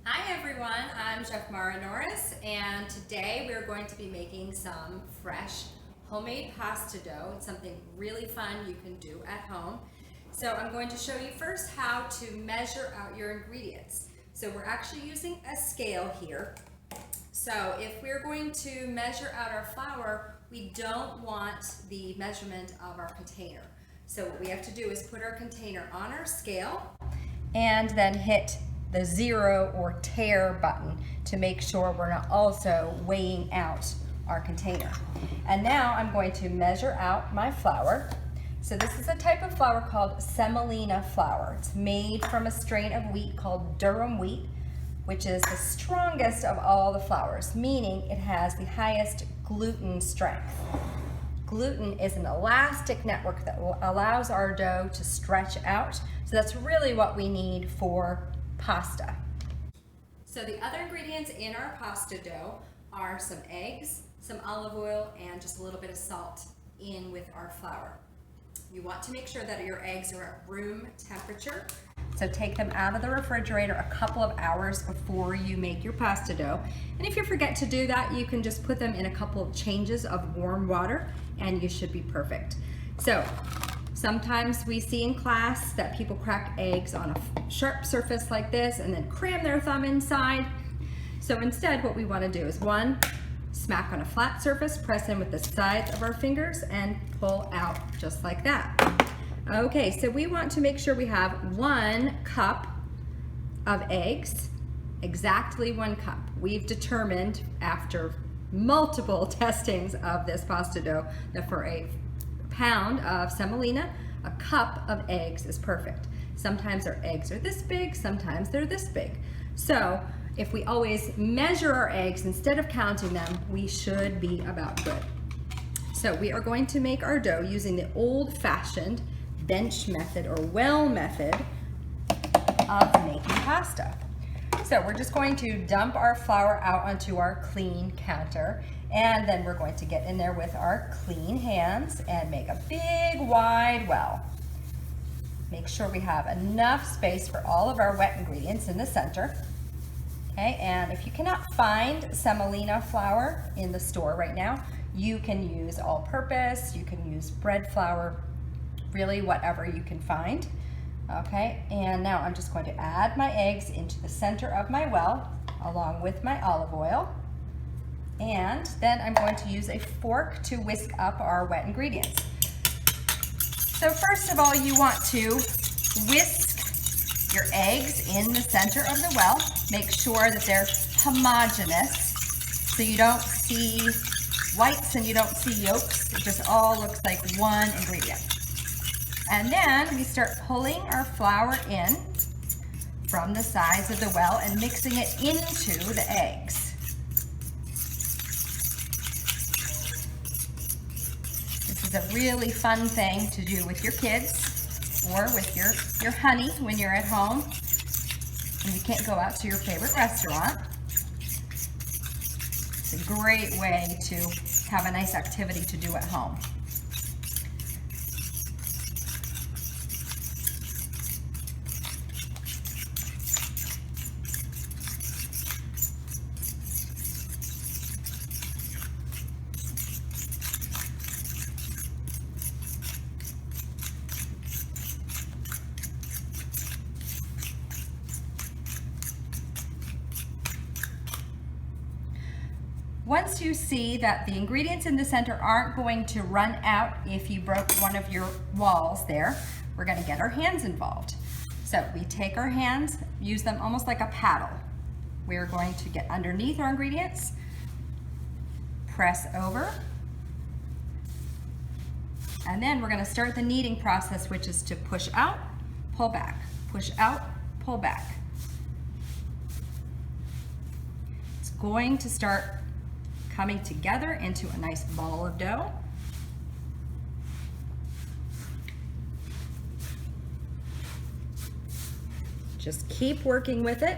Hi everyone, I'm Chef Mara Norris, and today we're going to be making some fresh homemade pasta dough. It's something really fun you can do at home. So I'm going to show you first how to measure out your ingredients. So we're actually using a scale here. So if we're going to measure out our flour, we don't want the measurement of our container. So what we have to do is put our container on our scale and then hit the 0 or tare button to make sure we're not also weighing out our container. And now I'm going to measure out my flour. So this is a type of flour called semolina flour. It's made from a strain of wheat called Durum wheat, which is the strongest of all the flours, meaning it has the highest gluten strength. Gluten is an elastic network that allows our dough to stretch out. So that's really what we need for pasta. So the other ingredients in our pasta dough are some eggs, some olive oil, and just a little bit of salt in with our flour. You want to make sure that your eggs are at room temperature. So take them out of the refrigerator a couple of hours before you make your pasta dough. And if you forget to do that, you can just put them in a couple of changes of warm water and you should be perfect. So sometimes we see in class that people crack eggs on a sharp surface like this and then cram their thumb inside. So instead what we want to do is one, smack on a flat surface, press in with the sides of our fingers and pull out just like that. Okay, so we want to make sure we have 1 cup of eggs, exactly 1 cup. We've determined after multiple testings of this pasta dough that for a pound of semolina, a cup of eggs is perfect. Sometimes our eggs are this big, sometimes they're this big. So if we always measure our eggs instead of counting them, we should be about good. So we are going to make our dough using the old-fashioned bench method or well method of making pasta. So we're just going to dump our flour out onto our clean counter, and then we're going to get in there with our clean hands and make a big wide well. Make sure we have enough space for all of our wet ingredients in the center. Okay, and if you cannot find semolina flour in the store right now, you can use all-purpose, you can use bread flour, really whatever you can find. Okay, and now I'm just going to add my eggs into the center of my well along with my olive oil. And then I'm going to use a fork to whisk up our wet ingredients. So first of all, you want to whisk your eggs in the center of the well. Make sure that they're homogeneous so you don't see whites and you don't see yolks. It just all looks like one ingredient. And then we start pulling our flour in from the sides of the well and mixing it into the eggs. This is a really fun thing to do with your kids or with your honey when you're at home and you can't go out to your favorite restaurant. It's a great way to have a nice activity to do at home. Once you see that the ingredients in the center aren't going to run out if you broke one of your walls there, we're going to get our hands involved. So we take our hands, use them almost like a paddle. We're going to get underneath our ingredients, press over, and then we're going to start the kneading process, which is to push out, pull back, push out, pull back. It's going to start coming together into a nice ball of dough. Just keep working with it.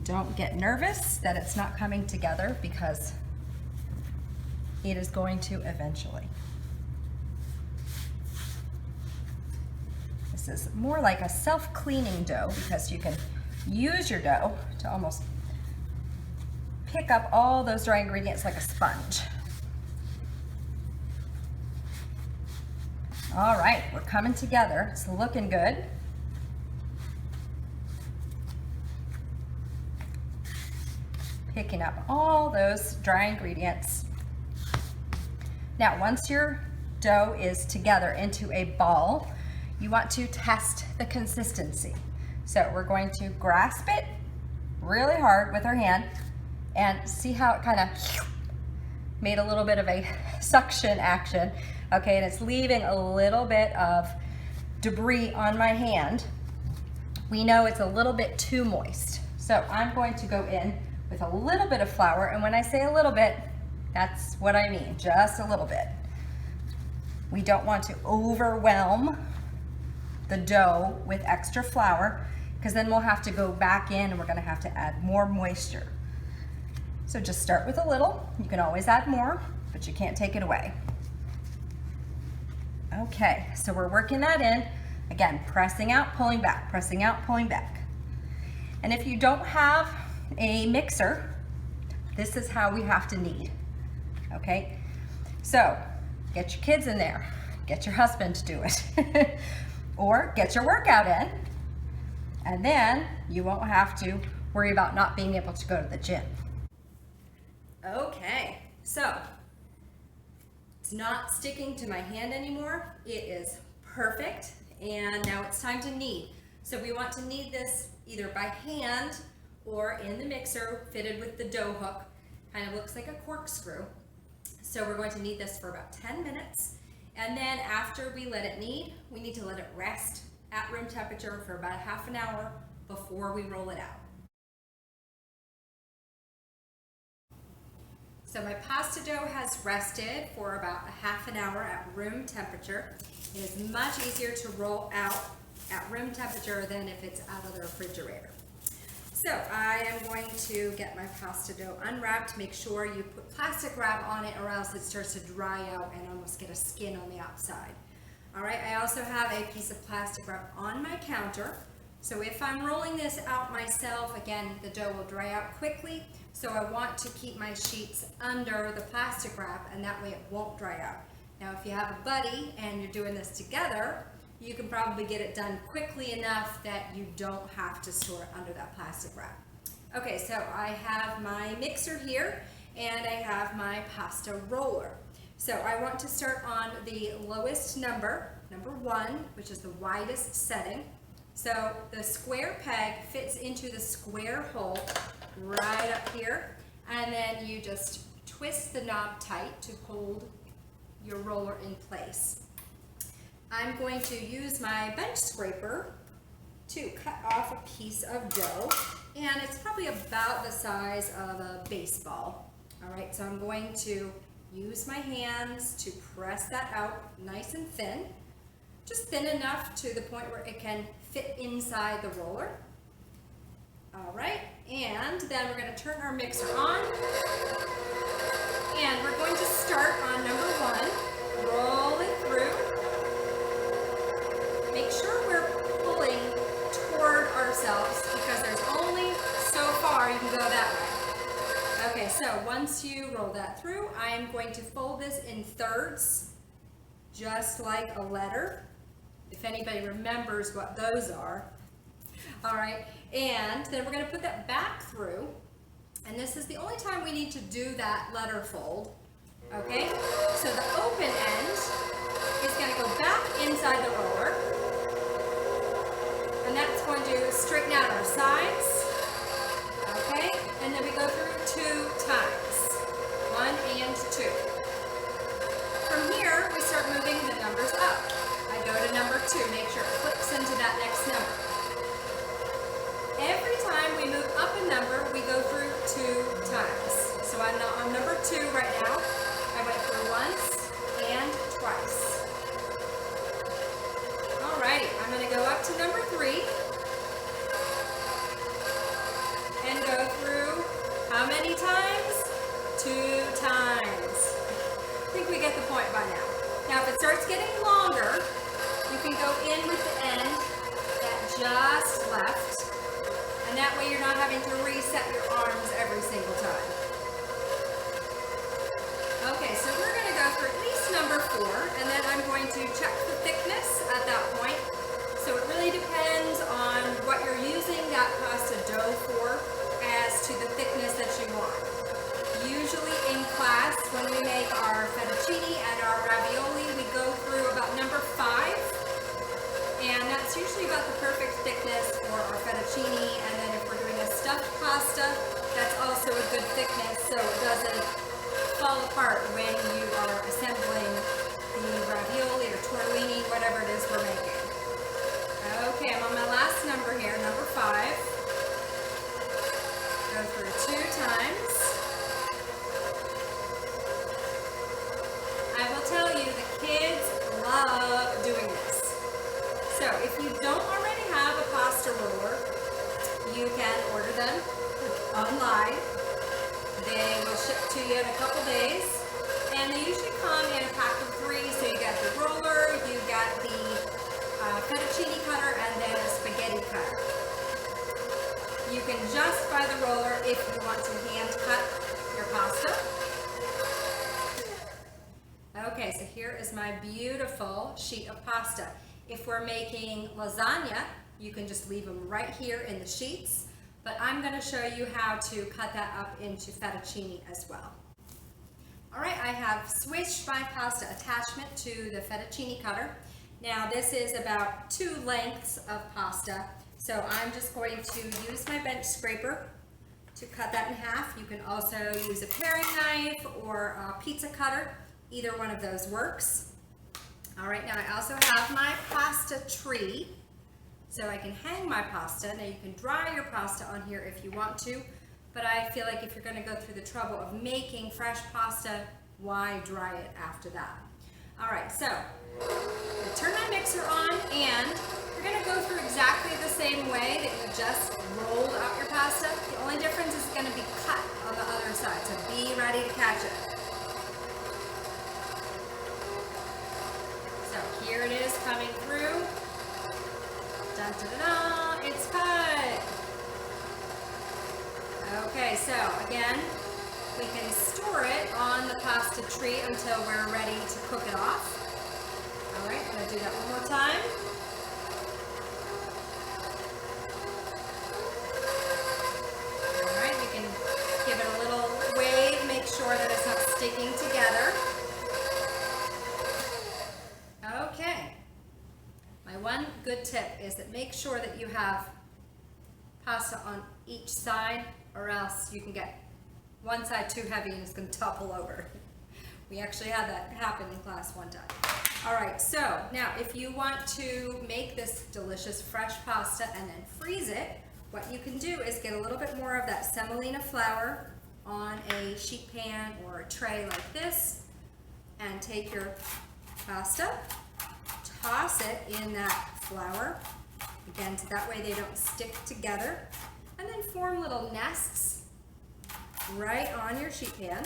Don't get nervous that it's not coming together because it is going to eventually. This is more like a self-cleaning dough because you can use your dough to almost pick up all those dry ingredients like a sponge. All right, we're coming together. It's looking good. Picking up all those dry ingredients. Now, once your dough is together into a ball, you want to test the consistency. So we're going to grasp it really hard with our hand and see how it kind of made a little bit of a suction action. Okay, and it's leaving a little bit of debris on my hand. We know it's a little bit too moist. So I'm going to go in with a little bit of flour, and when I say a little bit, that's what I mean, just a little bit. We don't want to overwhelm the dough with extra flour, because then we'll have to go back in and we're gonna have to add more moisture. So just start with a little. You can always add more, but you can't take it away. Okay, so we're working that in. Again, pressing out, pulling back, pressing out, pulling back. And if you don't have a mixer, this is how we have to knead. Okay, so get your kids in there, get your husband to do it, or get your workout in, and then you won't have to worry about not being able to go to the gym. Okay, so it's not sticking to my hand anymore. It is perfect, and now it's time to knead. So we want to knead this either by hand or in the mixer fitted with the dough hook. Kind of looks like a corkscrew. So we're going to knead this for about 10 minutes. And then after we let it knead, we need to let it rest at room temperature for about half an hour before we roll it out. So my pasta dough has rested for about a half an hour at room temperature. It is much easier to roll out at room temperature than if it's out of the refrigerator. So I am going to get my pasta dough unwrapped. Make sure you put plastic wrap on it or else it starts to dry out and almost get a skin on the outside. All right, I also have a piece of plastic wrap on my counter. So if I'm rolling this out myself, again, the dough will dry out quickly. So I want to keep my sheets under the plastic wrap, and that way it won't dry out. Now, if you have a buddy and you're doing this together, you can probably get it done quickly enough that you don't have to store it under that plastic wrap. Okay, so I have my mixer here and I have my pasta roller. So I want to start on the lowest number, number 1, which is the widest setting. So the square peg fits into the square hole right up here, and then you just twist the knob tight to hold your roller in place. I'm going to use my bench scraper to cut off a piece of dough, and it's probably about the size of a baseball. All right, so I'm going to use my hands to press that out nice and thin, just thin enough to the point where it can fit inside the roller. All right, and then we're going to turn our mixer on, and we're going to start on number 1, roll it through. Make sure we're pulling toward ourselves because there's only so far you can go that way. Okay, so once you roll that through, I am going to fold this in thirds, just like a letter, if anybody remembers what those are. All right, and then we're going to put that back through, and this is the only time we need to do that letter fold. Okay, so the open end is going to go back inside the roller, and that's going to straighten out our sides. Okay, and then we go through 2 times, 1 and 2. From here, we start moving the numbers up. I go to number 2, make sure it flips into that next number. Every time we move up a number, we go through 2 times. So I'm on number 2 right now. I went through once and twice. Alrighty, I'm going to go up to number 3 and go through how many times? 2 times. I think we get the point by now. Now if it starts getting longer, you can go in with the end that just left, And that way you're not having to reset your arms every single time. Okay, so we're going to go for at least number 4, and then I'm going to check the thickness at that point. So it really depends on what you're using that pasta dough for as to the thickness that you want. Usually in class, when we make our fettuccine and our ravioli, we go through about number 5, and that's usually about the perfect thickness for our fettuccine. And then if we're doing a stuffed pasta, that's also a good thickness, so it doesn't fall apart when you are assembling the ravioli or tortellini, whatever it is we're making. Okay, I'm on my last number here, number 5. Go through 2 times. I will tell you, the kids love doing this. So if you don't already have a pasta roller, you can order them online. They will ship to you in a couple days, and they usually come in a pack of 3. So you got the roller, you got the fettuccine cutter, and then a spaghetti cutter. You can just buy the roller if you want to hand cut your pasta. Okay, so here is my beautiful sheet of pasta. If we're making lasagna, you can just leave them right here in the sheets, but I'm going to show you how to cut that up into fettuccine as well. All right, I have switched my pasta attachment to the fettuccine cutter. Now this is about 2 lengths of pasta, so I'm just going to use my bench scraper to cut that in half. You can also use a paring knife or a pizza cutter. Either one of those works. All right, now I also have my pasta tree, so I can hang my pasta. Now you can dry your pasta on here if you want to, but I feel like if you're going to go through the trouble of making fresh pasta, why dry it after that? All right, so I turn my mixer on, and you're going to go through exactly the same way that you just rolled out your pasta. The only difference is going to be cut on the other side, so be ready to catch it. So here it is coming through. Dun, dun, dun, dun, it's cut. Okay, so again, we can store it on the pasta tree until we're ready to cook it off. All right, I'm going to do that one more time. All right, you can give it a little wave, make sure that it's not sticking together. Okay, my one good tip is that make sure that you have pasta on each side, or else you can get one side too heavy and it's going to topple over. We actually had that happen in class one time. All right, so now if you want to make this delicious fresh pasta and then freeze it, what you can do is get a little bit more of that semolina flour on a sheet pan or a tray like this, and take your pasta, toss it in that flour, again, so that way they don't stick together, and then form little nests right on your sheet pan.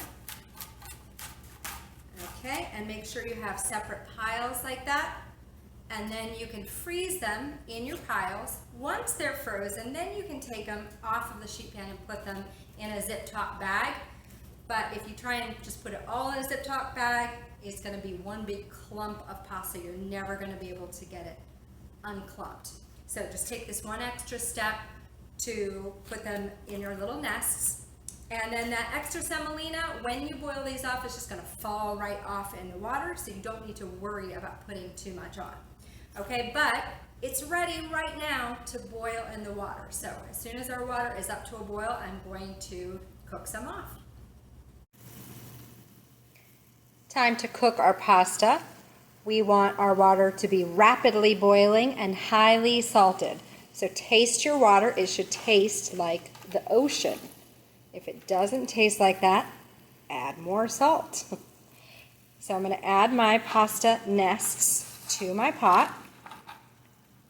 Okay, and make sure you have separate piles like that, and then you can freeze them in your piles. Once they're frozen, then you can take them off of the sheet pan and put them in a zip top bag. But if you try and just put it all in a zip top bag, it's going to be one big clump of pasta. You're never going to be able to get it unclumped. So just take this one extra step to put them in your little nests. And then that extra semolina, when you boil these off, it's just going to fall right off in the water, so you don't need to worry about putting too much on. Okay, but it's ready right now to boil in the water. So as soon as our water is up to a boil, I'm going to cook some off. Time to cook our pasta. We want our water to be rapidly boiling and highly salted. So taste your water. It should taste like the ocean. If it doesn't taste like that, add more salt. So I'm going to add my pasta nests to my pot.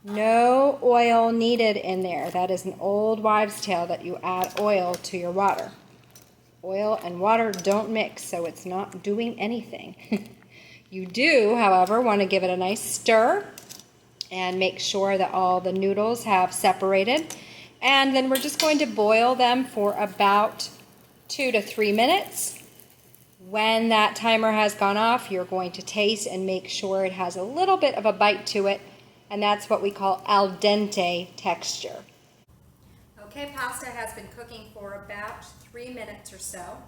No oil needed in there. That is an old wives' tale that you add oil to your water. Oil and water don't mix, so it's not doing anything. You do, however, want to give it a nice stir and make sure that all the noodles have separated. And then we're just going to boil them for about 2 to 3 minutes. When that timer has gone off, you're going to taste and make sure it has a little bit of a bite to it, and that's what we call al dente texture. Okay, pasta has been cooking for about 3 minutes or so,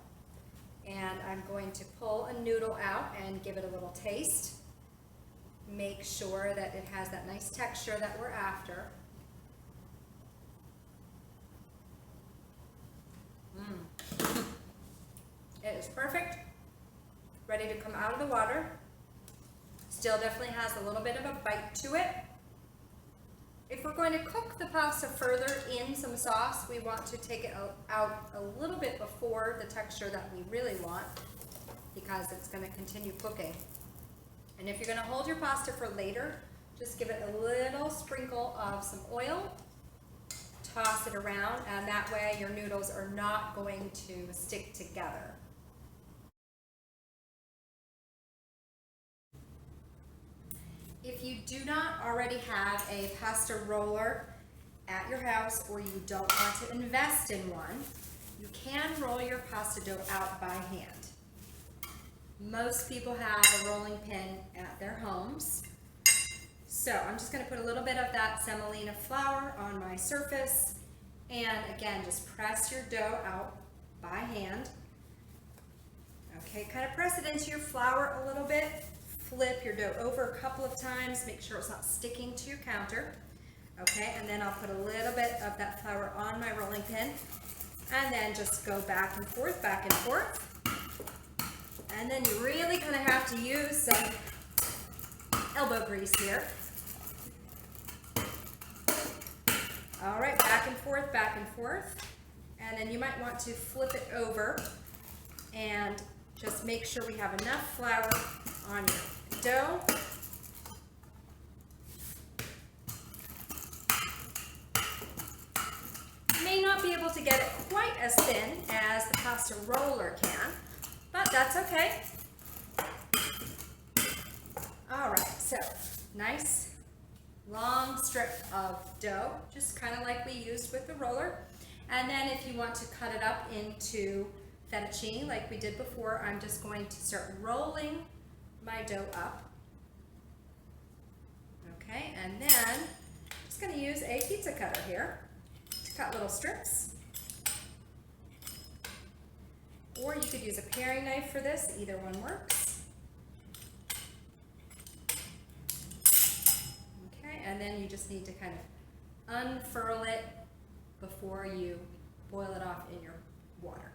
and I'm going to pull a noodle out and give it a little taste. Make sure that it has that nice texture that we're after. It is perfect, ready to come out of the water. Still definitely has a little bit of a bite to it. If we're going to cook the pasta further in some sauce, we want to take it out a little bit before the texture that we really want, because it's going to continue cooking. And if you're going to hold your pasta for later, just give it a little sprinkle of some oil, toss it around, and that way your noodles are not going to stick together. If you do not already have a pasta roller at your house, or you don't want to invest in one, you can roll your pasta dough out by hand. Most people have a rolling pin at their homes. So I'm just going to put a little bit of that semolina flour on my surface, and again, just press your dough out by hand. Okay, kind of press it into your flour a little bit. Flip your dough over a couple of times, make sure it's not sticking to your counter. Okay, and then I'll put a little bit of that flour on my rolling pin, and then just go back and forth, back and forth. And then you really kind of have to use some elbow grease here. All right, back and forth, back and forth. And then you might want to flip it over and just make sure we have enough flour on your dough. You may not be able to get it quite as thin as the pasta roller can, but that's okay. All right, so nice long strip of dough, just kind of like we used with the roller. And then if you want to cut it up into fettuccine like we did before, I'm just going to start rolling my dough up. Okay, and then I'm just going to use a pizza cutter here to cut little strips. Or you could use a paring knife for this, either one works. Okay, and then you just need to kind of unfurl it before you boil it off in your water.